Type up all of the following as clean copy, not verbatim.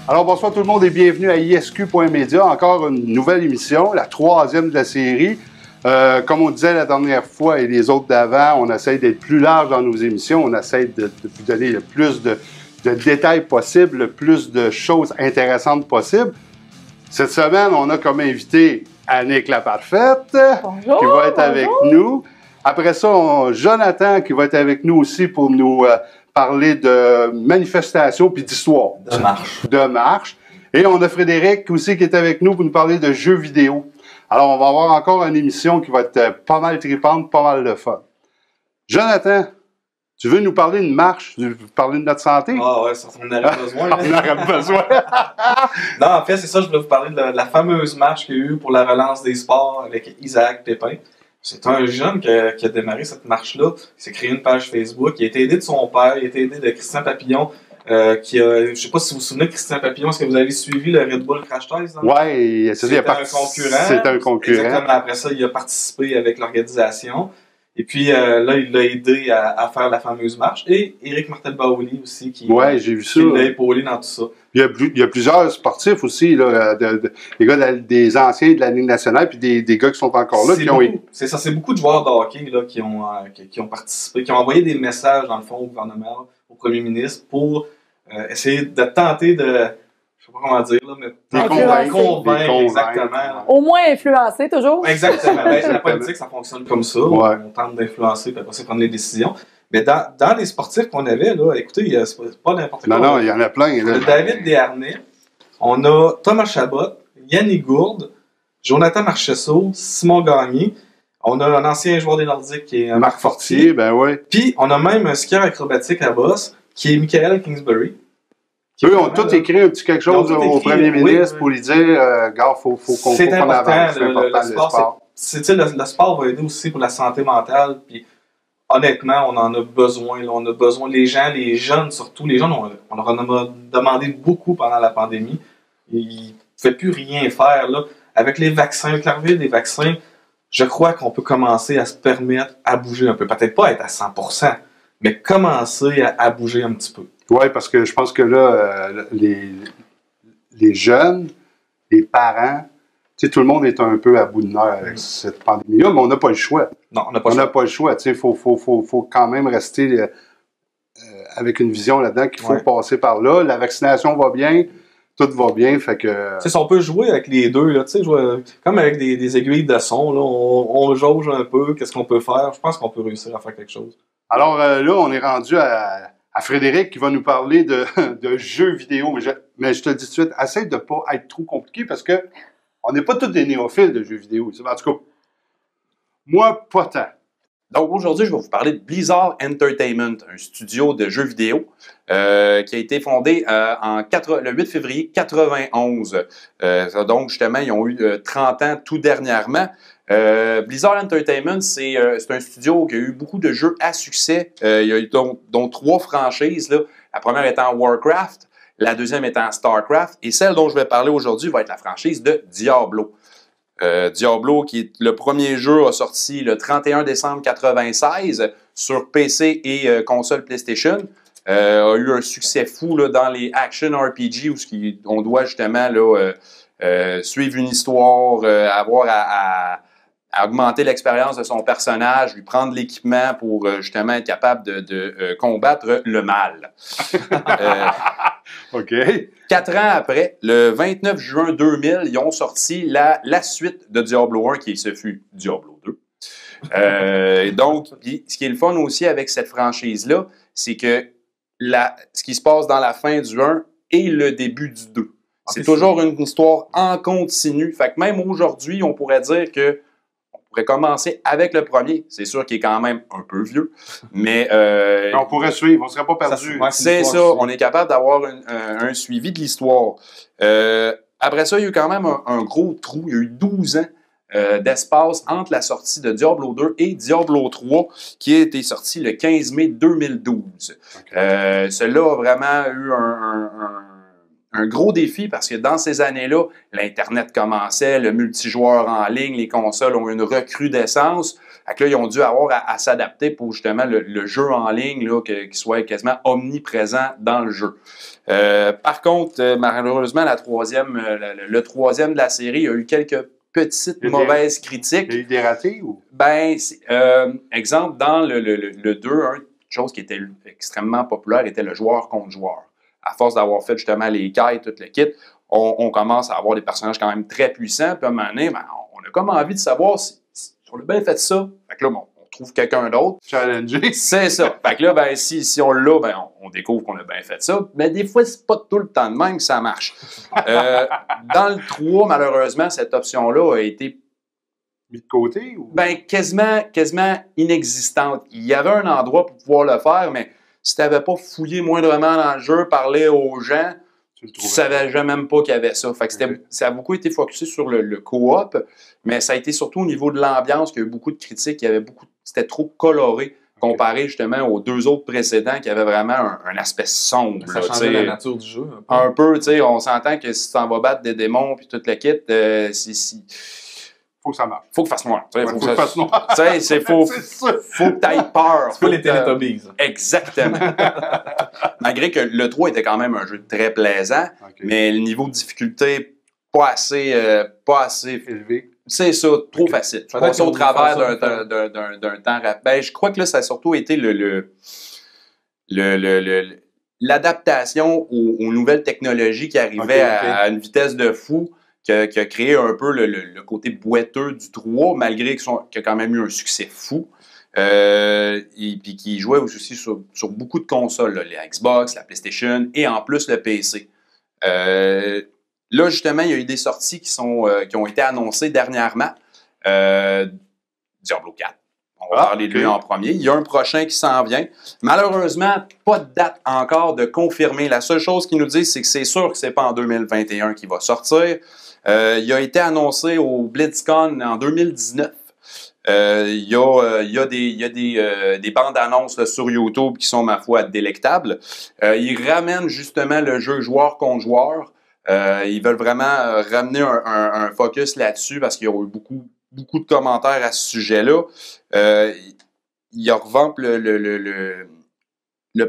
Alors, bonsoir tout le monde et bienvenue à ISQ.media. Encore une nouvelle émission, la 3e de la série. Comme on disait la dernière fois et les autres d'avant, on essaie d'être plus large dans nos émissions. On essaie de vous donner le plus de détails possible, le plus de choses intéressantes possible. Cette semaine, on a comme invité Annick Laparfaite, bonjour, qui va être avec nous. Après ça, Jonathan, qui va être avec nous aussi pour nous parler de manifestations puis d'histoire. De marche. Et on a Frédéric aussi qui est avec nous pour nous parler de jeux vidéo. Alors, on va avoir encore une émission qui va être pas mal tripante, pas mal de fun. Jonathan, tu veux nous parler de marche? Tu veux parler de notre santé? Ah ouais, ça, on en aurait besoin. On en aurait besoin. Non, en fait, c'est ça, je voulais vous parler de la fameuse marche qu'il y a eu pour la relance des sports avec Isaac Pépin. C'est un jeune qui a démarré cette marche-là. Il s'est créé une page Facebook. Il a été aidé de son père, il a été aidé de Christian Papillon. Je sais pas si vous vous souvenez de Christian Papillon, est-ce que vous avez suivi le Red Bull Crash Test? Oui, c'était un concurrent. C'est un concurrent. Exactement. Après ça, il a participé avec l'organisation. Et puis là, il l'a aidé à faire la fameuse marche. Et Éric Martel-Baouli aussi, qui j'ai vu ça. l'a épaulé dans tout ça. Il y a plusieurs sportifs aussi, là, des gars des anciens de la Ligue nationale, puis des gars qui sont encore là. C'est ça, c'est beaucoup de joueurs de hockey là, qui ont participé, qui ont envoyé des messages, dans le fond, au gouvernement, au premier ministre, pour essayer de tenter de... Je sais pas comment dire, là, mais convaincre, exactement. Au moins influencer, toujours. Exactement. La politique, ça fonctionne comme ça. Ouais. On tente d'influencer, puis après ça, prendre les décisions. Mais dans les sportifs qu'on avait, là, écoutez, c'est pas n'importe quoi. Non, il y en a plein. On a David Desharnais, on a Thomas Chabot, Yannick Gourde, Jonathan Marchessault, Simon Gagné. On a un ancien joueur des Nordiques qui est Marc Fortier. Ben oui. Puis, on a même un skieur acrobatique à Boss, qui est Michael Kingsbury. Eux ont tous écrit un petit quelque chose au premier ministre pour lui dire gars, faut qu'on avance. C'est important, le sport. Le sport va aider aussi pour la santé mentale. Puis, honnêtement, on en a besoin. Là, on a besoin. Les gens, les jeunes surtout, les jeunes, on leur en a demandé beaucoup pendant la pandémie. Ils ne pouvaient plus rien faire. Là. Avec les vaccins, avec l'arrivée des vaccins, je crois qu'on peut commencer à se permettre à bouger un peu. Peut-être pas être à 100%, mais commencer à bouger un petit peu. Oui, parce que je pense que là, les jeunes, les parents, tu sais, tout le monde est un peu à bout de nerfs avec cette pandémie-là, mais on n'a pas le choix. Non, on n'a pas le choix. Tu sais, il faut quand même rester avec une vision là-dedans qu'il faut passer par là. La vaccination va bien, tout va bien, fait que... Tu sais, si on peut jouer avec les deux, là, tu sais, comme avec des aiguilles de son, là, on jauge un peu, qu'est-ce qu'on peut faire. Je pense qu'on peut réussir à faire quelque chose. Alors là, on est rendu à Frédéric qui va nous parler de jeux vidéo. Mais je te dis tout de suite, essaye de ne pas être trop compliqué parce que on n'est pas tous des néophiles de jeux vidéo. En tout cas, moi, pas tant. Donc aujourd'hui, je vais vous parler de Blizzard Entertainment, un studio de jeux vidéo qui a été fondé le 8 février 1991. Donc justement, ils ont eu 30 ans tout dernièrement. Blizzard Entertainment, c'est un studio qui a eu beaucoup de jeux à succès. Il y a eu dont 3 franchises. Là. La première étant Warcraft, la deuxième étant Starcraft, et celle dont je vais parler aujourd'hui va être la franchise de Diablo. Diablo, qui est le premier jeu, a sorti le 31 décembre 1996 sur PC et console PlayStation. A eu un succès fou là, dans les action RPG où on doit justement là, suivre une histoire, avoir à augmenter l'expérience de son personnage, lui prendre l'équipement pour justement être capable de combattre le mal. OK. 4 ans après, le 29 juin 2000, ils ont sorti la suite de Diablo 1, ce fut Diablo 2. Donc, ce qui est le fun aussi avec cette franchise-là, c'est que ce qui se passe dans la fin du 1 et le début du 2. C'est toujours une histoire en continu. Fait que même aujourd'hui, on pourrait dire que on pourrait commencer avec le premier. C'est sûr qu'il est quand même un peu vieux, mais... on pourrait suivre, on ne serait pas perdu. C'est ça, on est capable d'avoir un suivi de l'histoire. Après ça, il y a eu quand même un gros trou. Il y a eu 12 ans d'espace entre la sortie de Diablo 2 et Diablo 3, qui a été sorti le 15 mai 2012. Okay. Cela a vraiment eu un gros défi parce que dans ces années-là, l'Internet commençait, le multijoueur en ligne, les consoles ont une recrudescence. Fait que là, ils ont dû avoir à s'adapter pour justement le jeu en ligne, là, qu'il soit quasiment omniprésent dans le jeu. Par contre, malheureusement, le troisième de la série a eu quelques petites mauvaises critiques. Il y a eu des ratés ou? Ben, exemple, dans le 2, une chose qui était extrêmement populaire était le joueur contre joueur. À force d'avoir fait justement les quêtes, tout le kit, on commence à avoir des personnages quand même très puissants. Puis à un moment donné, on a comme envie de savoir si on a bien fait ça. Fait que là, on trouve quelqu'un d'autre. Challenger. C'est ça. Fait que là, ben, si on l'a, ben, on découvre qu'on a bien fait ça. Mais des fois, c'est pas tout le temps de même que ça marche. Dans le 3, malheureusement, cette option-là a été mis de côté? Ou? Ben, quasiment inexistante. Il y avait un endroit pour pouvoir le faire, mais si tu n'avais pas fouillé moindrement dans le jeu, parlé aux gens, tu ne savais jamais même pas qu'il y avait ça. Fait que ça a beaucoup été focusé sur le co-op, mais ça a été surtout au niveau de l'ambiance qu'il y a eu beaucoup de critiques. C'était trop coloré comparé justement aux deux autres précédents qui avaient vraiment un aspect sombre. Ça changeait la nature du jeu. Un peu, tu sais, on s'entend que si tu en vas battre des démons puis toute la kit, faut que ça marche. Faut que fasse noir. Faut que ça fasse noir. Faut que tu aies peur. C'est pas les Teletubbies. Exactement. Malgré que le 3 était quand même un jeu très plaisant, mais le niveau de difficulté pas assez élevé. C'est ça, trop facile. Tu passes au travers d'un temps rapide. Ben, je crois que là, ça a surtout été l'adaptation aux nouvelles technologies qui arrivaient à une vitesse de fou, qui a créé un peu le côté boiteux du 3, malgré qu'il a quand même eu un succès fou. Et puis qui jouait aussi sur beaucoup de consoles, là, les Xbox, la PlayStation et en plus le PC. Là, justement, il y a eu des sorties qui ont été annoncées dernièrement. Diablo 4. On va parler de lui en premier. Il y a un prochain qui s'en vient. Malheureusement, pas de date encore de confirmer. La seule chose qu'ils nous disent, c'est que c'est sûr que ce n'est pas en 2021 qu'il va sortir. Il a été annoncé au BlizzCon en 2019. Il y a des bandes annonces là, sur YouTube qui sont, ma foi, délectables. Ils ramènent justement le jeu joueur contre joueur. Ils veulent vraiment ramener un focus là-dessus parce qu'il y a eu beaucoup de commentaires à ce sujet-là. Ils revampent le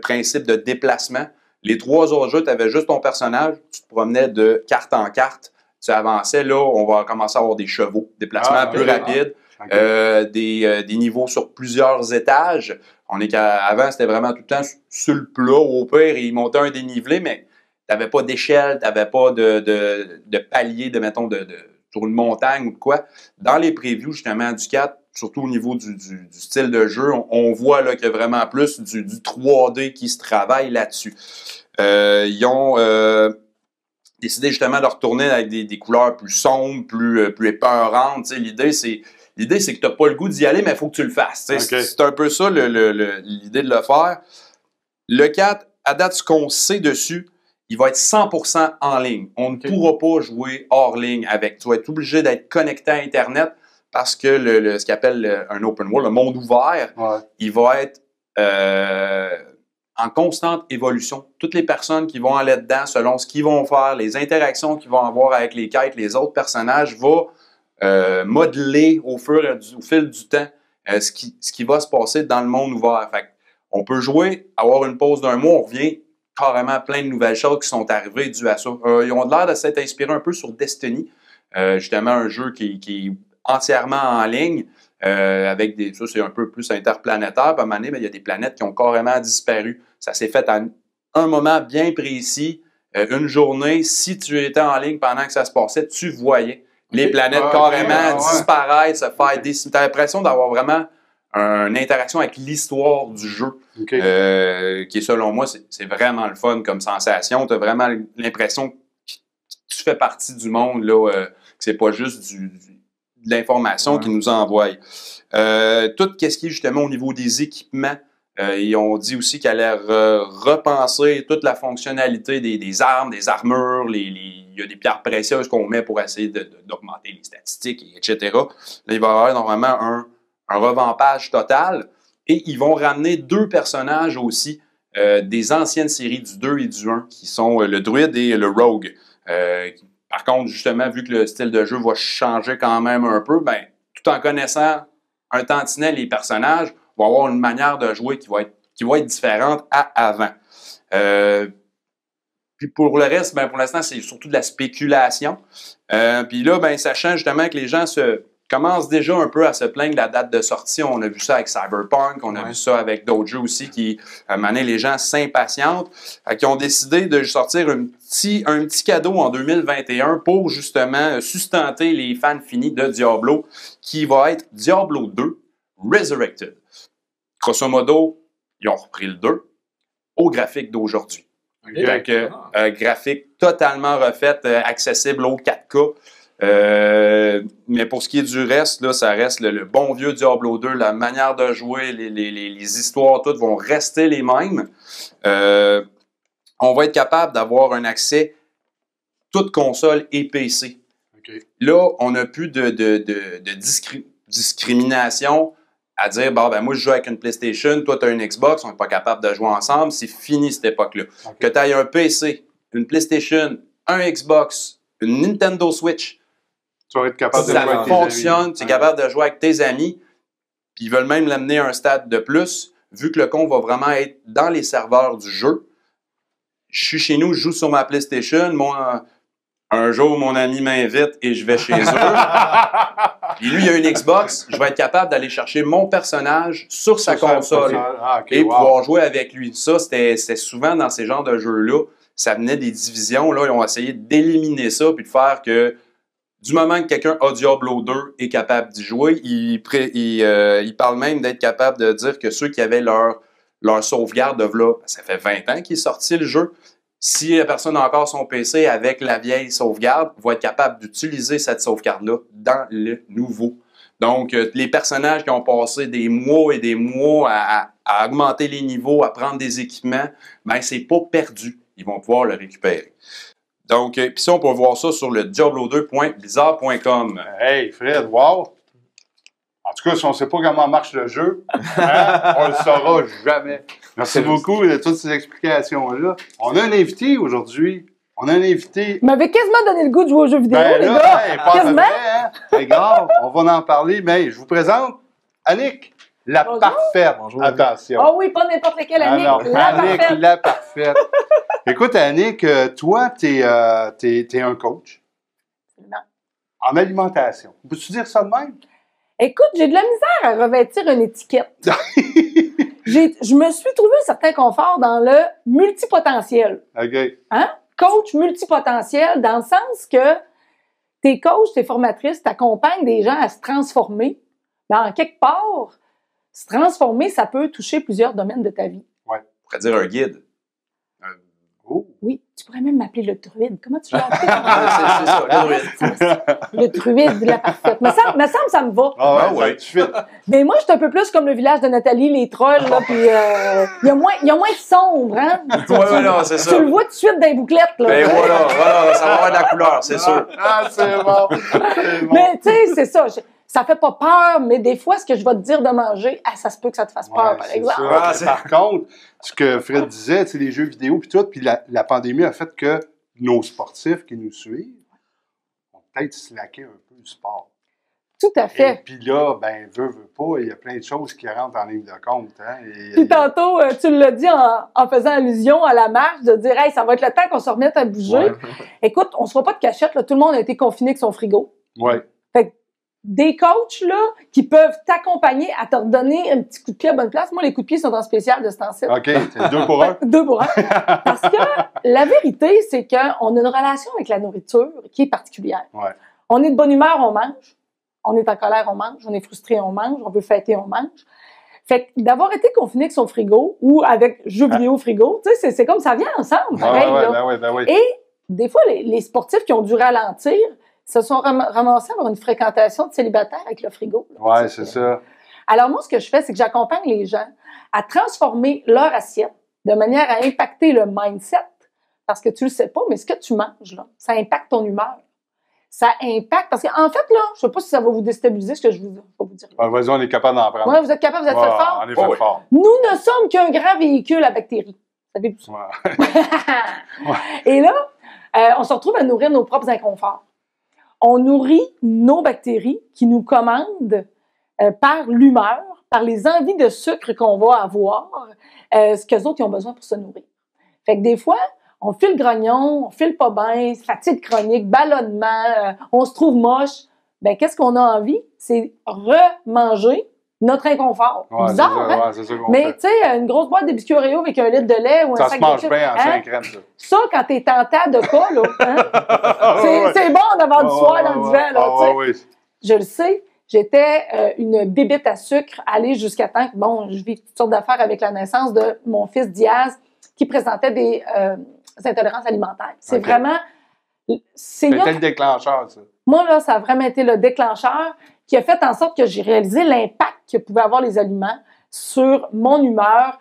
principe de déplacement. Les 3 autres jeux, tu avais juste ton personnage, tu te promenais de carte en carte, tu avançais. Là, on va commencer à avoir des chevaux, déplacement plus rapide. Des niveaux sur plusieurs étages. Avant, c'était vraiment tout le temps sur le plat. Au pire, ils montaient un dénivelé, mais tu n'avais pas d'échelle, tu n'avais pas de palier, sur une montagne ou de quoi. Dans les previews, justement, du 4, surtout au niveau du style de jeu, on voit là, qu'il y a vraiment plus du 3D qui se travaille là-dessus. Ils ont décidé justement de retourner avec des couleurs plus sombres, plus épeurantes. L'idée, c'est que tu n'as pas le goût d'y aller, mais il faut que tu le fasses. C'est un peu ça l'idée de le faire. Le 4, à date, ce qu'on sait dessus, il va être 100% en ligne. On ne pourra pas jouer hors ligne avec. Tu vas être obligé d'être connecté à Internet parce que ce qu'on appelle un open world, le monde ouvert, il va être en constante évolution. Toutes les personnes qui vont aller dedans, selon ce qu'ils vont faire, les interactions qu'ils vont avoir avec les quêtes, les autres personnages, vont modeler au fil du temps ce qui va se passer dans le monde ouvert. Fait on peut jouer, avoir une pause d'un mois, on revient carrément plein de nouvelles choses qui sont arrivées dues à ça. Ils ont l'air de s'être inspirés un peu sur Destiny, justement un jeu qui est entièrement en ligne, avec ça c'est un peu plus interplanétaire. À un moment donné, il y a des planètes qui ont carrément disparu. Ça s'est fait à un moment bien précis, une journée. Si tu étais en ligne pendant que ça se passait, tu voyais les planètes carrément disparaître, se faire décimer. Tu as l'impression d'avoir vraiment une interaction avec l'histoire du jeu, qui est, selon moi, c'est vraiment le fun comme sensation. Tu as vraiment l'impression que tu fais partie du monde, là, que c'est pas juste de l'information qu'ils nous envoient. Tout ce qui est justement au niveau des équipements, ils ont dit aussi qu'ils allaient repenser toute la fonctionnalité des armes, des armures, il y a des pierres précieuses qu'on met pour essayer d'augmenter les statistiques, etc. Là, il va y avoir normalement un revampage total et ils vont ramener 2 personnages aussi des anciennes séries du 2 et du 1, qui sont le Druide et le Rogue. Par contre, justement, vu que le style de jeu va changer quand même un peu, ben, tout en connaissant un tantinet les personnages, on va avoir une manière de jouer qui va être différente à avant. Puis pour le reste, ben, pour l'instant, c'est surtout de la spéculation. Puis là, ben, sachant justement que les gens commencent déjà un peu à se plaindre de la date de sortie. On a vu ça avec Cyberpunk, on a vu ça avec d'autres jeux aussi qui, à un moment donné, les gens s'impatientent, qui ont décidé de sortir un petit cadeau en 2021 pour justement sustenter les fans finis de Diablo, qui va être Diablo 2 Resurrected. Grosso modo, ils ont repris le 2 au graphique d'aujourd'hui. Donc, graphique totalement refait, accessible au 4K. Mais pour ce qui est du reste, là, ça reste le bon vieux Diablo 2, la manière de jouer, les histoires, toutes vont rester les mêmes. On va être capable d'avoir un accès toute console et PC. Okay. Là, on n'a plus de discrimination à dire, bon, ben moi, je joue avec une PlayStation, toi, tu as une Xbox, on n'est pas capable de jouer ensemble, c'est fini cette époque-là. Okay. Que tu aies un PC, une PlayStation, un Xbox, une Nintendo Switch, tu vas être capable de jouer avec tes amis. Ça fonctionne, tu es capable de jouer avec tes amis, puis ils veulent même l'amener à un stade de plus, vu que le compte va vraiment être dans les serveurs du jeu. Je suis chez nous, je joue sur ma PlayStation, un jour, mon ami m'invite et je vais chez eux. Et lui, il a une Xbox. Je vais être capable d'aller chercher mon personnage sur sa console et pouvoir jouer avec lui. Ça, c'était souvent dans ces genres de jeux-là. Ça venait des divisions. Là, ils ont essayé d'éliminer ça puis de faire que du moment que quelqu'un a Diablo 2 est capable d'y jouer, il parle même d'être capable de dire que ceux qui avaient leur sauvegarde de là, ça fait 20 ans qu'il est sorti le jeu. Si la personne a encore son PC avec la vieille sauvegarde, va être capable d'utiliser cette sauvegarde-là dans le nouveau. Donc, les personnages qui ont passé des mois et des mois à augmenter les niveaux, à prendre des équipements, ben c'est pas perdu. Ils vont pouvoir le récupérer. Donc, puis ça, on peut voir ça sur le diablo2.blizzard.com. Hey, Fred, wow! En tout cas, si on ne sait pas comment marche le jeu, hein, on ne le saura jamais. Merci beaucoup de toutes ces explications-là. On a un invité aujourd'hui. On a un invité. Il m'avait quasiment donné le goût de jouer aux jeux vidéo, ben les là, gars. Hey, quasiment. Hein? Regarde, on va en parler. Mais je vous présente Annick, la Bonjour. Parfaite. Bonjour. Attention. Oh oui, pas n'importe laquelle Annick. Alors, La Annick, Parfaite. la Parfaite. Écoute, Annick, toi, t'es un coach en alimentation. Peux-tu dire ça de même? Écoute, j'ai de la misère à revêtir une étiquette. Je me suis trouvé un certain confort dans le multipotentiel. OK. Hein? Coach multipotentiel, dans le sens que t'es coach, t'es formatrice, t'accompagnes des gens à se transformer. Mais en quelque part, se transformer, ça peut toucher plusieurs domaines de ta vie. Ouais. On pourrait dire un guide. Oui, tu pourrais même m'appeler le druide. Comment tu l'appelles? C'est ça, le druide. Le druide de la Parfaite. Me semble, ça me va. Ah ouais, Mais moi, je suis un peu plus comme le village de Nathalie, les trolls, là, puis il y a moins de sombre, hein? Ouais, non, c'est ça. Tu le vois tout de suite dans les bouclettes, là. Ben voilà, ça va avoir de la couleur, c'est sûr. Ah, c'est bon. Mais tu sais, c'est ça. Ça fait pas peur, mais des fois, ce que je vais te dire de manger, ça se peut que ça te fasse peur, par exemple. Par contre, ce que Fred disait, tu sais, les jeux vidéo puis tout, puis la pandémie a fait que nos sportifs qui nous suivent ont peut-être slacké un peu le sport. Tout à fait. Et puis là, ben, veut pas, il y a plein de choses qui rentrent en ligne de compte. Hein, puis tantôt, tu l'as dit en faisant allusion à la marche, de dire, hey, ça va être le temps qu'on se remette à bouger. Ouais. Écoute, on se voit pas de cachette, là, tout le monde a été confiné avec son frigo. Oui. Fait que des coachs, là, qui peuvent t'accompagner à te redonner un petit coup de pied à bonne place. Moi, les coups de pied sont en spécial de ce temps-ci. OK, c'est 2 pour 1. 2 pour 1. Parce que la vérité, c'est qu'on a une relation avec la nourriture qui est particulière. Ouais. On est de bonne humeur, on mange. On est en colère, on mange. On est frustré, on mange. On veut fêter, on mange. Fait que d'avoir été confiné avec son frigo ou avec jeux vidéo frigo, tu sais, c'est comme ça vient ensemble, pareil. Ben oui. Et des fois, les sportifs qui ont dû ralentir se sont ramassés à avoir une fréquentation de célibataires avec le frigo. Oui, c'est ça. Alors moi, ce que je fais, c'est que j'accompagne les gens à transformer leur assiette de manière à impacter le mindset. Parce que tu le sais pas, mais ce que tu manges, là, ça impacte ton humeur. Ça impacte, parce qu'en fait, là, je sais pas si ça va vous déstabiliser ce que je vais vous dire. Ben, vas-y, on est capable d'en prendre. Oui, vous êtes capable, vous êtes fait fort. On est fait fort. Nous ne sommes qu'un grand véhicule à bactéries. Savez-vous ça? Ouais. Et là, on se retrouve à nourrir nos propres inconforts. On nourrit nos bactéries qui nous commandent par l'humeur, par les envies de sucre qu'on va avoir, ce qu'eux autres ils ont besoin pour se nourrir. Fait que des fois, on file grognon, on file pas bien, fatigue chronique, ballonnement, on se trouve moche. Ben qu'est-ce qu'on a envie? C'est remanger notre inconfort. Ouais, Bizarre, hein? Ouais, c'est ça qu'on Mais fait. tu sais, une grosse boîte de biscuits Oreo avec un litre de lait ou un Ça sac se mange de bien en hein? 5 crèmes, ça. Ça, quand t'es tentant de pas, là, hein? c'est bon d'avoir du soir dans le divan, là, tu sais. Oui. Je le sais, j'étais une bébête à sucre, allée jusqu'à temps que, bon, je vis toutes sortes d'affaires avec la naissance de mon fils Diaz, qui présentait des intolérances alimentaires. C'est vraiment... C'était le déclencheur, ça. Moi, là, ça a vraiment été le déclencheur qui a fait en sorte que j'ai réalisé l'impact que pouvaient avoir les aliments sur mon humeur,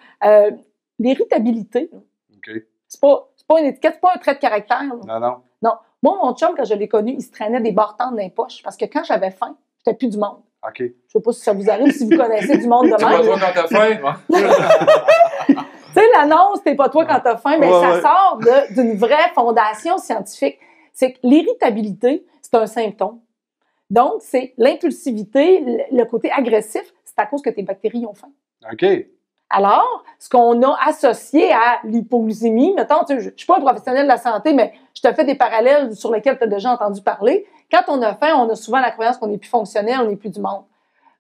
l'irritabilité. OK. C'est pas une étiquette, c'est pas un trait de caractère. Là. Non. Non. Moi, mon chum, quand je l'ai connu, il se traînait des barres-tentes dans les poches parce que quand j'avais faim, j'étais plus du monde. OK. Je sais pas si ça vous arrive, si vous connaissez du monde de C'est pas toi même. quand t'as faim? Tu sais, l'annonce, t'es pas toi quand t'as faim, mais ça sort d'une vraie fondation scientifique. C'est que l'irritabilité, c'est un symptôme. Donc, c'est l'impulsivité, le côté agressif, c'est à cause que tes bactéries ont faim. OK. Alors, ce qu'on a associé à l'hypoglycémie, mettons, tu sais, je suis pas un professionnel de la santé, mais je te fais des parallèles sur lesquels tu as déjà entendu parler. Quand on a faim, on a souvent la croyance qu'on n'est plus fonctionnel, on n'est plus du monde.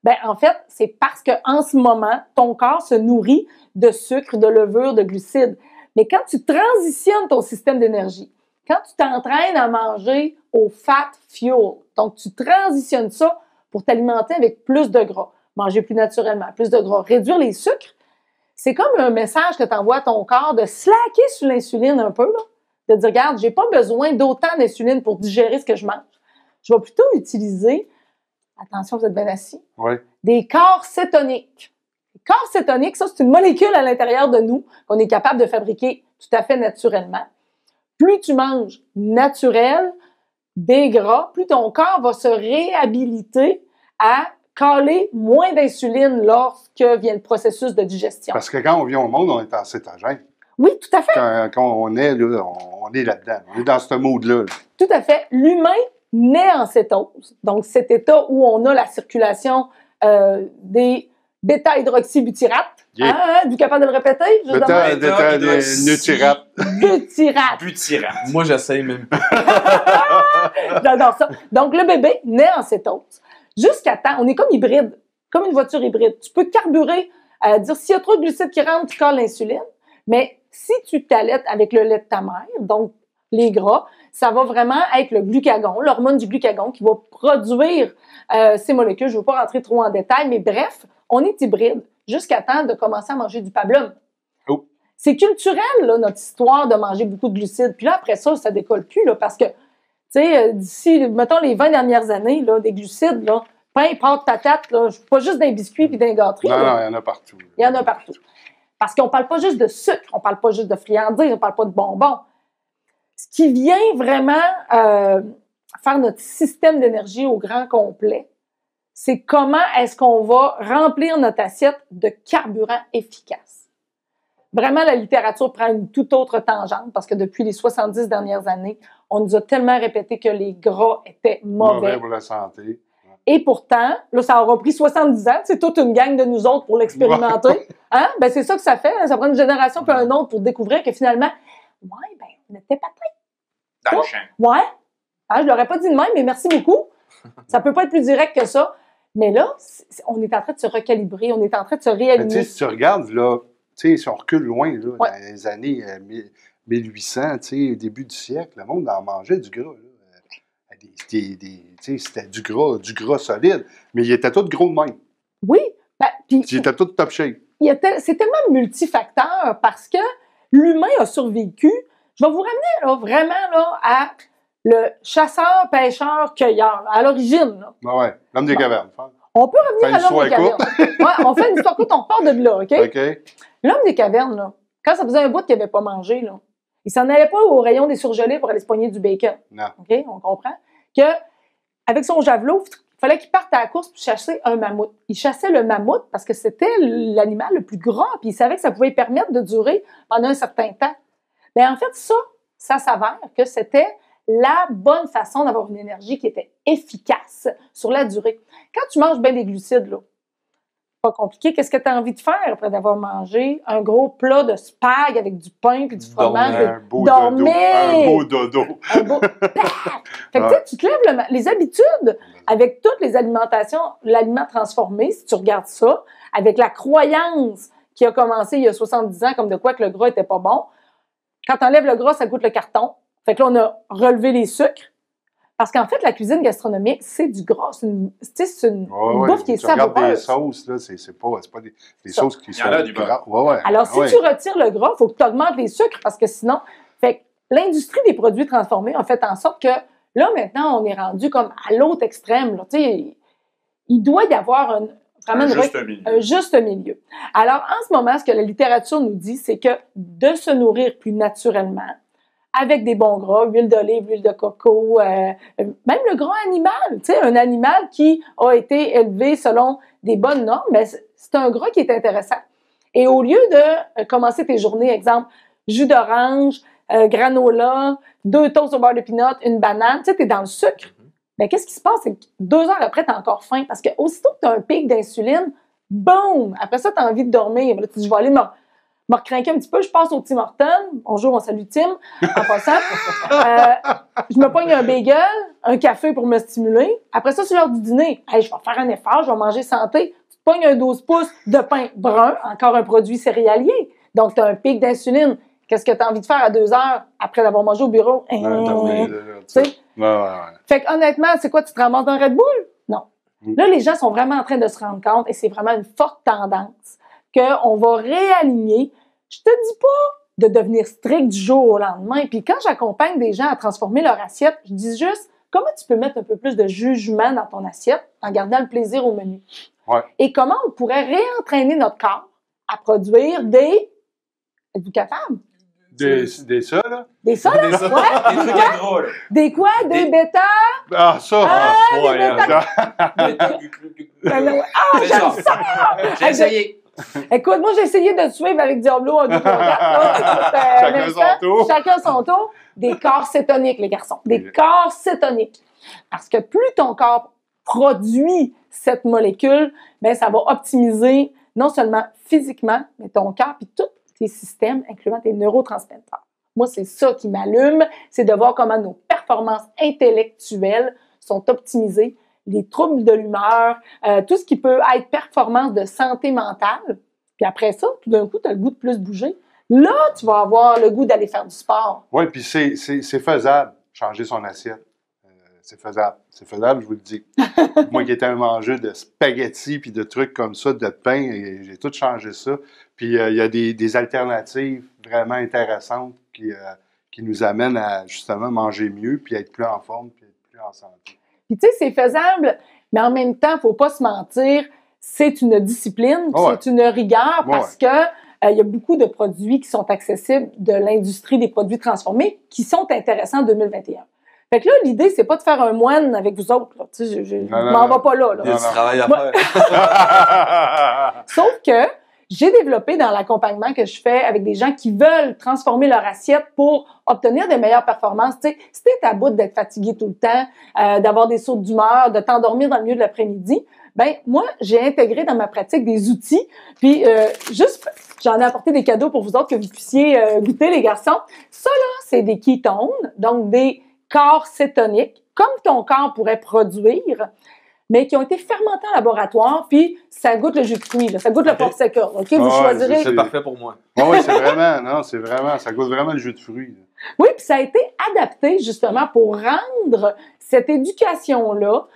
Ben, en fait, c'est parce qu'en ce moment, ton corps se nourrit de sucre, de levure, de glucides. Mais quand tu transitionnes ton système d'énergie, quand tu t'entraînes à manger au fat fuel, donc tu transitionnes ça pour t'alimenter avec plus de gras, manger plus naturellement, plus de gras, réduire les sucres, c'est comme un message que tu envoies à ton corps de slacker sur l'insuline un peu, là, de dire, regarde, j'ai pas besoin d'autant d'insuline pour digérer ce que je mange. Je vais plutôt utiliser, attention, vous êtes bien assis, des corps cétoniques. Les corps cétoniques, ça, c'est une molécule à l'intérieur de nous qu'on est capable de fabriquer tout à fait naturellement. Plus tu manges naturel, des gras, plus ton corps va se réhabiliter à caler moins d'insuline lorsque vient le processus de digestion. Parce que quand on vient au monde, on est en cétogène. Oui, tout à fait. Quand on est là, on est là-dedans. On est dans ce mode-là. Tout à fait. L'humain naît en cétose. Donc, cet état où on a la circulation des bêta-hydroxybutyrate. Yeah. Hein, êtes-vous capable de le répéter? Bêta-hydroxybutyrate. Butyrate. Moi, j'essaye même pas. J'adore ça. Donc, le bébé naît en cétose. Jusqu'à temps, on est comme hybride, comme une voiture hybride. Tu peux carburer, dire s'il y a trop de glucides qui rentrent, tu colles l'insuline. Mais si tu t'allaites avec le lait de ta mère, donc les gras, ça va vraiment être le glucagon, l'hormone du glucagon qui va produire ces molécules. Je ne veux pas rentrer trop en détail, mais bref, on est hybride jusqu'à temps de commencer à manger du pablum. Oh. C'est culturel, là, notre histoire de manger beaucoup de glucides. Puis là, après ça décolle plus, là, parce que, tu sais, d'ici, mettons, les 20 dernières années, là, des glucides, là, pain, pâte, patate, là, pas juste d'un biscuit puis d'un gâterie. Non, là. non, il y en a partout. Il y en a partout. Parce qu'on parle pas juste de sucre, on parle pas juste de friandises, on parle pas de bonbons. Ce qui vient vraiment faire notre système d'énergie au grand complet, c'est comment est-ce qu'on va remplir notre assiette de carburant efficace. Vraiment, la littérature prend une toute autre tangente parce que depuis les 70 dernières années, on nous a tellement répété que les gras étaient mauvais. Pour la santé. Et pourtant, là, ça aura pris 70 ans. C'est toute une gang de nous autres pour l'expérimenter. Hein? Ben, c'est ça que ça fait. Ça prend une génération puis un autre pour découvrir que finalement, ouais, ben, on était pas très... Dans le champ. Ouais. Hein, je l'aurais pas dit de même, mais merci beaucoup. Ça peut pas être plus direct que ça. Mais là, on est en train de se recalibrer. On est en train de se réaligner. Tu sais, si tu regardes, là, tu sais, si on recule loin, là, dans les années 1800, tu sais, début du siècle, le monde en mangeait du gras, là. C'était du gras solide, mais il était tout gros de même. Oui. Ben, puis, il était tout top shape. C'est tellement multifacteur parce que l'humain a survécu. Je vais vous ramener là, vraiment là, à le chasseur, pêcheur, cueilleur, là, à l'origine. Là. Ah ouais, l'homme des cavernes. On peut revenir à l'homme des cavernes. Ouais, on fait une histoire courte, on repart de là, OK? L'homme des cavernes, là, quand ça faisait un bout qu'il n'avait pas mangé, là, il s'en allait pas au rayon des surgelés pour aller se pogner du bacon. Non. OK? On comprend que avec son javelot, Il fallait qu'il parte à la course pour chasser un mammouth. Il chassait le mammouth parce que c'était l'animal le plus grand, puis il savait que ça pouvait lui permettre de durer pendant un certain temps. Mais en fait, ça s'avère que c'était la bonne façon d'avoir une énergie qui était efficace sur la durée. Quand tu manges bien des glucides, là, pas compliqué, qu'est-ce que tu as envie de faire après d'avoir mangé un gros plat de spag avec du pain puis du fromage? Un beau dodo. Un beau dodo. Un beau... Fait que tu te lèves les habitudes avec toutes les alimentations, l'aliment transformé, si tu regardes ça, avec la croyance qui a commencé il y a 70 ans comme de quoi que le gras était pas bon. Quand tu enlèves le gras, ça goûte le carton. Fait que là, on a relevé les sucres. Parce qu'en fait, la cuisine gastronomique, c'est du gras. C'est une bouffe qui est savoureuse. Tu regardes des sauces, là, c'est pas des sauces qui sont gras. Alors, si tu retires le gras, il faut que tu augmentes les sucres parce que sinon... Fait que l'industrie des produits transformés a fait en sorte que là, maintenant, on est rendu comme à l'autre extrême. Là. Il doit y avoir un juste milieu. Alors, en ce moment, ce que la littérature nous dit, c'est que de se nourrir plus naturellement, avec des bons gras, huile d'olive, huile de coco, même le gras animal, un animal qui a été élevé selon des bonnes normes, mais c'est un gras qui est intéressant. Et au lieu de commencer tes journées, exemple, jus d'orange, granola, 2 toasts au beurre de pinot, une banane, tu sais, t'es dans le sucre. Mais qu'est-ce qui se passe? C'est que 2 heures après, t'as encore faim. Parce que aussitôt que t'as un pic d'insuline, boum! Après ça, t'as envie de dormir. Là, tu dis, je vais aller me recrinquer un petit peu. Je passe au Tim Hortons. Bonjour, on salue Tim, en passant. Je me pogne un bagel, un café pour me stimuler. Après ça, c'est l'heure du dîner. Hey, je vais faire un effort, je vais manger santé. Tu te pognes un 12 pouces de pain brun, encore un produit céréalier. Donc, tu as un pic d'insuline. Qu'est-ce que tu as envie de faire à 2 heures après l'avoir mangé au bureau? Fait que honnêtement, c'est quoi? Tu te ramasses dans Red Bull? Non. Là, les gens sont vraiment en train de se rendre compte, et c'est vraiment une forte tendance, qu'on va réaligner. Je te dis pas de devenir strict du jour au lendemain. Puis quand j'accompagne des gens à transformer leur assiette, je dis juste comment tu peux mettre un peu plus de jugement dans ton assiette en gardant le plaisir au menu. Ouais. Et comment on pourrait réentraîner notre corps à produire des... Êtes-vous capable? Des ça, là? Des ça, là? Des trucs à gras, là. Des quoi? Des bêta? Ah, ça! C'est ça! J'ai essayé. Écoute, moi, j'ai essayé de suivre avec Diablo en 2 Chacun son tour. Des corps cétoniques, les garçons. Des corps cétoniques. Parce que plus ton corps produit cette molécule, bien, ça va optimiser non seulement physiquement, mais ton cœur puis tous tes systèmes, incluant tes neurotransmetteurs. Moi, c'est ça qui m'allume, c'est de voir comment nos performances intellectuelles sont optimisées, les troubles de l'humeur, tout ce qui peut être performance de santé mentale. Puis après ça, tout d'un coup, tu as le goût de plus bouger. Là, tu vas avoir le goût d'aller faire du sport. Oui, puis c'est faisable, changer son assiette. C'est faisable. C'est faisable, je vous le dis. Moi qui étais un mangeur de spaghettis puis de trucs comme ça, de pain, j'ai tout changé ça. Puis il y a des alternatives vraiment intéressantes qui nous amènent à justement manger mieux puis être plus en forme puis être plus en santé. Puis tu sais, c'est faisable, mais en même temps, il ne faut pas se mentir, c'est une discipline, c'est une rigueur parce que il y a beaucoup de produits qui sont accessibles de l'industrie des produits transformés qui sont intéressants en 2021. Fait que là, l'idée, c'est pas de faire un moine avec vous autres. Là. Tu sais, je m'en vais pas là. Il y a du travail à faire. Sauf que j'ai développé dans l'accompagnement que je fais avec des gens qui veulent transformer leur assiette pour obtenir des meilleures performances. Tu sais, si t'es à bout d'être fatigué tout le temps, d'avoir des sautes d'humeur, de t'endormir dans le milieu de l'après-midi, ben moi, j'ai intégré dans ma pratique des outils. Puis juste, j'en ai apporté des cadeaux pour vous autres que vous puissiez goûter, les garçons. Ça, là, c'est des ketones, donc des corps cétoniques, comme ton corps pourrait produire, mais qui ont été fermentés en laboratoire, puis ça goûte le jus de fruits, là, ça goûte le popsicle. OK, vous choisirez. C'est parfait pour moi. Oui, c'est vraiment, ça goûte vraiment le jus de fruits. Là. Oui, puis ça a été adapté justement pour rendre cette éducation-là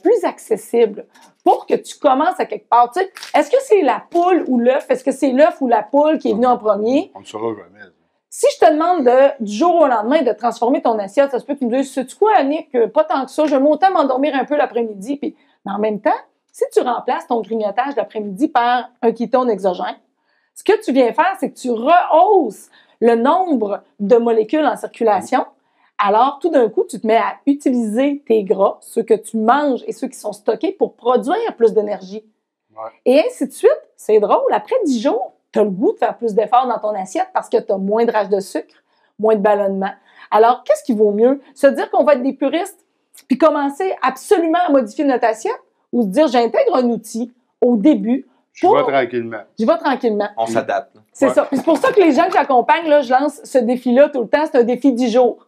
plus accessible, pour que tu commences à quelque part. Tu sais, est-ce que c'est la poule ou l'œuf? Est-ce que c'est l'œuf ou la poule qui est venu en premier? On ne saura jamais. Si je te demande du jour au lendemain de transformer ton assiette, ça se peut que tu me dises, sais-tu quoi, Annick, pas tant que ça, j'aime autant m'endormir un peu l'après-midi. Puis, mais en même temps, si tu remplaces ton grignotage l'après-midi par un kétone exogène, ce que tu viens faire, c'est que tu rehausses le nombre de molécules en circulation Alors, tout d'un coup, tu te mets à utiliser tes gras, ceux que tu manges et ceux qui sont stockés pour produire plus d'énergie. Ouais. Et ainsi de suite. C'est drôle. Après 10 jours, tu as le goût de faire plus d'efforts dans ton assiette parce que tu as moins de rage de sucre, moins de ballonnement. Alors, qu'est-ce qui vaut mieux? Se dire qu'on va être des puristes puis commencer absolument à modifier notre assiette ou se dire j'intègre un outil au début. Je vais tranquillement. Je vais tranquillement. On s'adapte. C'est ça. Puis c'est pour ça que les gens que j'accompagne, là, je lance ce défi-là tout le temps. C'est un défi 10 jours.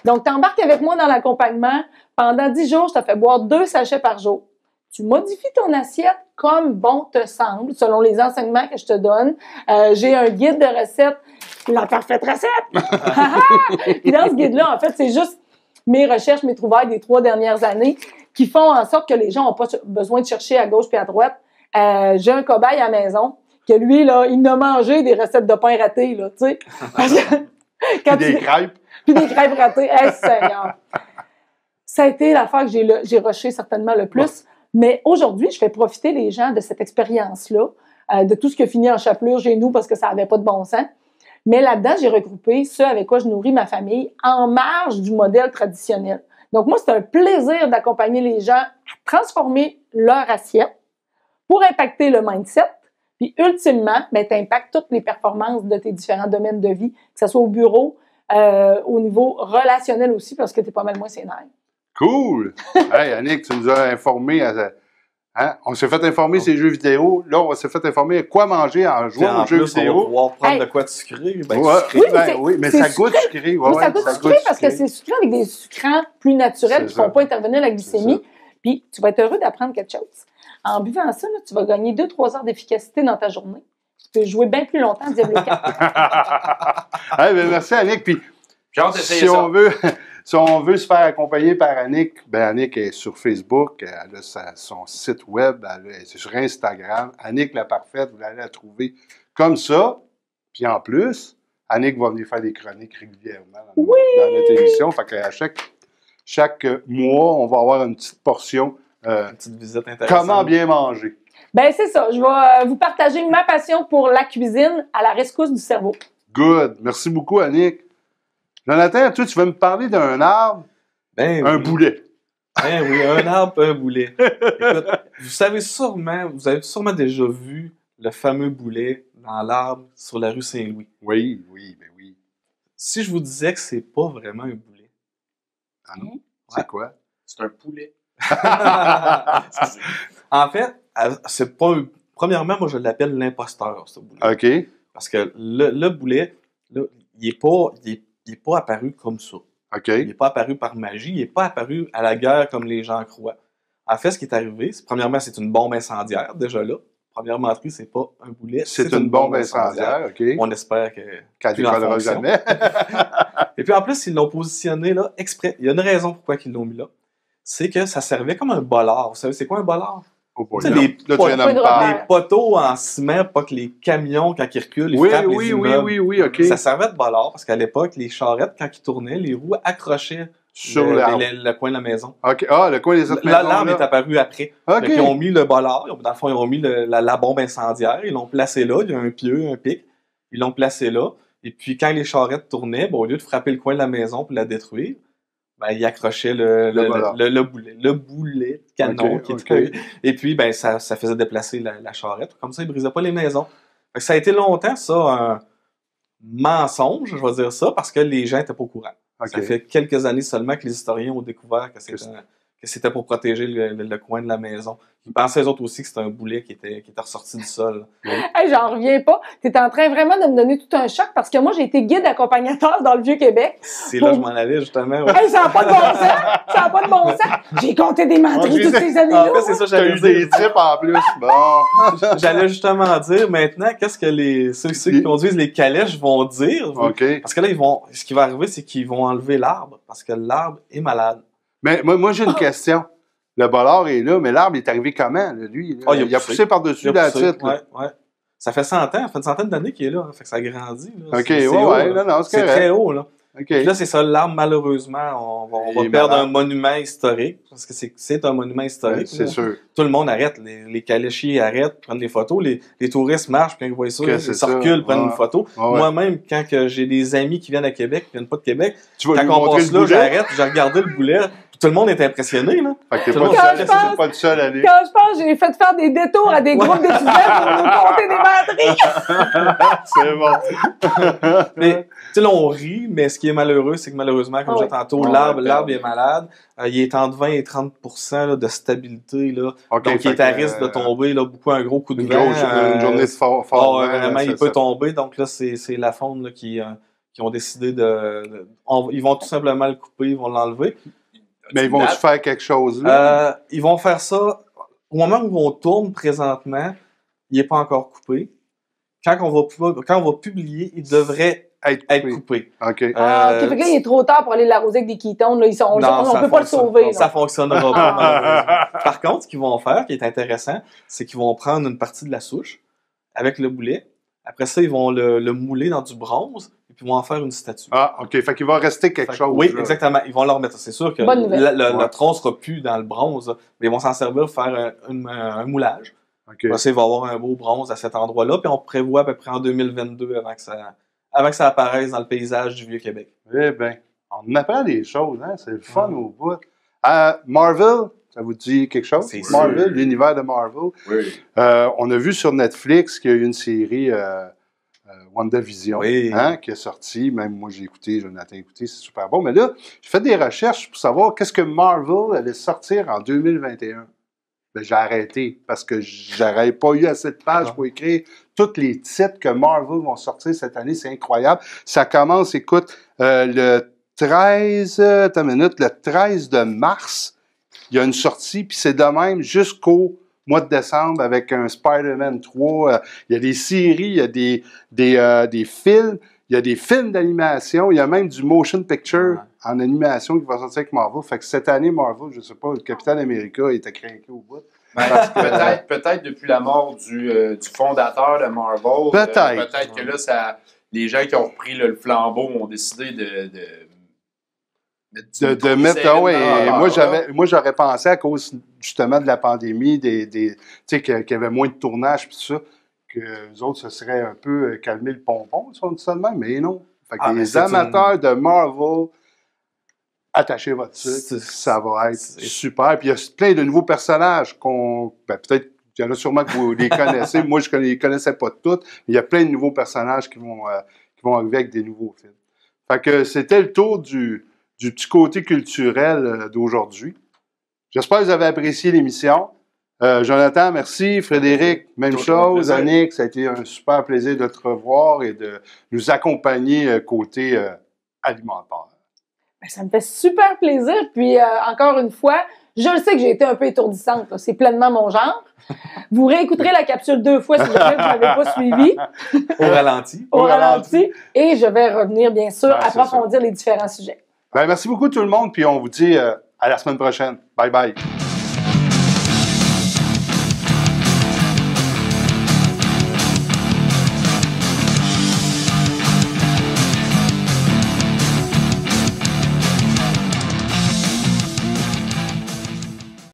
Donc, tu embarques avec moi dans l'accompagnement. Pendant 10 jours, je te fais boire 2 sachets par jour. Tu modifies ton assiette comme bon te semble, selon les enseignements que je te donne. J'ai un guide de recettes, la parfaite recette. Puis dans ce guide-là, en fait, c'est juste mes recherches, mes trouvailles des 3 dernières années qui font en sorte que les gens n'ont pas besoin de chercher à gauche puis à droite. J'ai un cobaye à la maison que lui, là, il a mangé des recettes de pain ratés, là, tu sais. Puis des crêpes. Puis des crêpes ratées. Hey, Seigneur! Ça a été l'affaire que j'ai rushé certainement le plus. Ouais. Mais aujourd'hui, je fais profiter les gens de cette expérience-là, de tout ce qui a fini en chapelure chez nous parce que ça n'avait pas de bon sens. Mais là-dedans, j'ai regroupé ce avec quoi je nourris ma famille en marge du modèle traditionnel. Donc, moi, c'est un plaisir d'accompagner les gens à transformer leur assiette pour impacter le mindset. Puis, ultimement, ben, tu impactes toutes les performances de tes différents domaines de vie, que ce soit au bureau, au niveau relationnel aussi, parce que tu es pas mal moins sénère. Cool! Hey, Annick, tu nous as informés. Hein? On s'est fait informer ces jeux vidéo. Là, on s'est fait informer quoi manger en jouant aux jeux vidéo. On va pouvoir prendre de quoi de sucré. Ben, ouais, sucré. Oui, mais ça goûte sucré. Ouais, ça goûte sucré parce que c'est sucré avec des sucrants plus naturels qui ne font pas intervenir la glycémie. Puis, tu vas être heureux d'apprendre quelque chose. En buvant ça, là, tu vas gagner 2-3 heures d'efficacité dans ta journée. Tu peux jouer bien plus longtemps à Diablo 4. Hey, ben, merci, Annick. Puis, si on veut se faire accompagner par Annick, ben Annick est sur Facebook, elle a son site web, elle est sur Instagram. Annick la Parfaite, vous allez la trouver comme ça. Puis en plus, Annick va venir faire des chroniques régulièrement dans notre émission. Fait qu'à chaque mois, on va avoir une petite portion. Une petite visite intéressante. Comment bien manger. Ben c'est ça. Je vais vous partager ma passion pour la cuisine à la rescousse du cerveau. Good. Merci beaucoup, Annick. Jonathan, toi, tu vas me parler d'un arbre, un boulet. Ben oui, un arbre, un boulet. Écoute, vous avez sûrement déjà vu le fameux boulet dans l'arbre sur la rue Saint-Louis. Oui. Si je vous disais que c'est pas vraiment un boulet. Ah non? C'est quoi? C'est un poulet. En fait, c'est pas premièrement, moi, je l'appelle l'imposteur, ce boulet. OK. Parce que le boulet, là, il est pas apparu comme ça. Okay. Il n'est pas apparu par magie, il n'est pas apparu à la guerre comme les gens croient. En fait, ce qui est arrivé, premièrement, c'est une bombe incendiaire, déjà là. Premièrement, c'est pas un boulet, c'est une bombe incendiaire. OK. On espère qu'elle ne décollera jamais. Et puis en plus, ils l'ont positionné là exprès. Il y a une raison pourquoi ils l'ont mis là. C'est que ça servait comme un bolard. Vous savez, c'est quoi un bolard? Les poteaux en ciment, pas que les camions, quand ils reculent, ils frappent les immeubles. Oui, OK. Ça servait de bolard parce qu'à l'époque, les charrettes, quand ils tournaient, les roues accrochaient sur le coin de la maison. OK. Ah, le coin des autres maisons. L'arbre est apparu après. OK. Ils ont mis le bolard. Dans le fond, ils ont mis la bombe incendiaire. Ils l'ont placé là. Il y a un pieu, un pic. Ils l'ont placé là. Et puis, quand les charrettes tournaient, au lieu de frapper le coin de la maison pour la détruire, ils accrochaient le boulet de canon. Okay. Et puis, ça faisait déplacer la charrette. Comme ça, ils ne brisaient pas les maisons. Fait que ça a été longtemps, ça, un mensonge, je vais dire ça, parce que les gens n'étaient pas au courant. Okay. Ça fait quelques années seulement que les historiens ont découvert que c'était pour protéger le coin de la maison. Ils pensaient, eux autres aussi, que c'était un boulet qui était ressorti du sol. Hey, j'en reviens pas. Tu es en train vraiment de me donner tout un choc parce que moi, j'ai été guide accompagnateur dans le Vieux-Québec. C'est là que je m'en allais, justement. Ouais. Hey, ça n'a pas de bon sens! Ça n'a pas de bon sens! J'ai compté des menteries toutes ces années-là. En fait, c'est ça, j'allais dire. T'as eu des types en plus. Bon. J'allais justement dire, maintenant, qu'est-ce que ceux qui conduisent les calèches vont dire? Okay. Parce que là, ce qui va arriver, c'est qu'ils vont enlever l'arbre parce que l'arbre est malade. Mais moi j'ai une question. Le bolard est là, mais l'arbre est arrivé comment, lui? Il a poussé par-dessus la titre. Ouais. Ça fait 100 ans, ça fait une centaine d'années qu'il est là. Fait que ça grandit. Là. OK, c'est très haut, là. C'est très haut, là. OK. Puis là, c'est ça, l'arbre, malheureusement, on va perdre un monument historique, parce que c'est un monument historique. C'est sûr. Tout le monde arrête, les caléchiers arrêtent, prennent des photos, les touristes marchent, puis quand ils voient ça, ils circulent, prennent une photo. Moi-même, quand j'ai des amis qui viennent à Québec, qui viennent pas de Québec, quand on passe là, j'arrête, j'ai regardé le boulet, puis tout le monde est impressionné, là. Fait que t'es pas le seul à aller. Quand je pense, j'ai fait faire des détours à des groupes d'étudiants pour nous compter des batteries. C'est bon. Mais, tu sais, là, on rit, mais ce qui est malheureux, c'est que malheureusement, comme je disais tantôt, l'arbre est malade. Il est entre 20 et 30% là, de stabilité, là. Donc, il est à risque de tomber, là, un gros coup de vent. Une journée de fort. Vraiment, il peut tomber. Donc là, c'est la faune là, qui ont décidé ils vont tout simplement le couper, ils vont l'enlever. Mais ils vont faire quelque chose, là? Ils vont faire ça. Au moment où on tourne présentement, il n'est pas encore coupé. Quand on va publier, il devrait être coupé. OK. Fait que là, il est trop tard pour aller l'arroser avec des ketones. Là. On ne peut pas le sauver. Ça fonctionnera pas. Par contre, ce qu'ils vont faire, qui est intéressant, c'est qu'ils vont prendre une partie de la souche avec le boulet. Après ça, ils vont le mouler dans du bronze et puis ils vont en faire une statue. Ah, OK. Fait qu'il va rester quelque chose. Oui, là. Exactement. Ils vont le remettre. C'est sûr que le tronc ne sera plus dans le bronze, là, mais ils vont s'en servir pour faire un moulage. Okay. Après ça, il va y avoir un beau bronze à cet endroit-là, puis on prévoit à peu près en 2022 avant que ça apparaisse dans le paysage du Vieux-Québec. Eh bien, on apprend des choses, hein? C'est le fun au bout. Marvel, ça vous dit quelque chose? C'est Marvel, l'univers de Marvel. Oui. On a vu sur Netflix qu'il y a eu une série WandaVision qui est sortie. Même moi, j'ai écouté, Jonathan a écouté, c'est super bon. Mais là, j'ai fait des recherches pour savoir qu'est-ce que Marvel allait sortir en 2021. Ben, j'ai arrêté parce que j'aurais pas eu assez de pages pour écrire tous les titres que Marvel vont sortir cette année. C'est incroyable. Ça commence, écoute, le 13 de mars, il y a une sortie, puis c'est de même jusqu'au mois de décembre avec un Spider-Man 3. Il y a des séries, il y a des films, il y a des films d'animation, il y a même du motion picture en animation qui va sortir avec Marvel. Fait que cette année, Marvel, je sais pas, le Capitaine America était craqué au bout. Peut-être depuis la mort du fondateur de Marvel. Peut-être que là, les gens qui ont repris le flambeau ont décidé de mettre. Moi, j'aurais pensé à cause justement de la pandémie, tu sais, qu'il y avait moins de tournage et tout ça, que les autres se seraient un peu calmé le pompon, si on dit ça de même, mais non. Fait que les amateurs de Marvel, attachez votre sucre, ça va être super. Puis il y a plein de nouveaux personnages peut-être qu'il y en a sûrement que vous les connaissez. Moi, je ne les connaissais pas toutes. Mais il y a plein de nouveaux personnages qui vont arriver avec des nouveaux films. Fait que c'était le tour du petit côté culturel d'aujourd'hui. J'espère que vous avez apprécié l'émission. Jonathan, merci. Frédéric, même chose. Annick, ça a été un super plaisir de te revoir et de nous accompagner côté alimentaire. Ça me fait super plaisir. Puis, encore une fois, je le sais que j'ai été un peu étourdissante. Là. C'est pleinement mon genre. Vous réécouterez la capsule 2 fois si jamais vous ne l'avez pas suivi. Au ralenti. Au ralenti. Et je vais revenir, bien sûr, approfondir les différents sujets. Merci beaucoup tout le monde. Puis on vous dit à la semaine prochaine. Bye bye.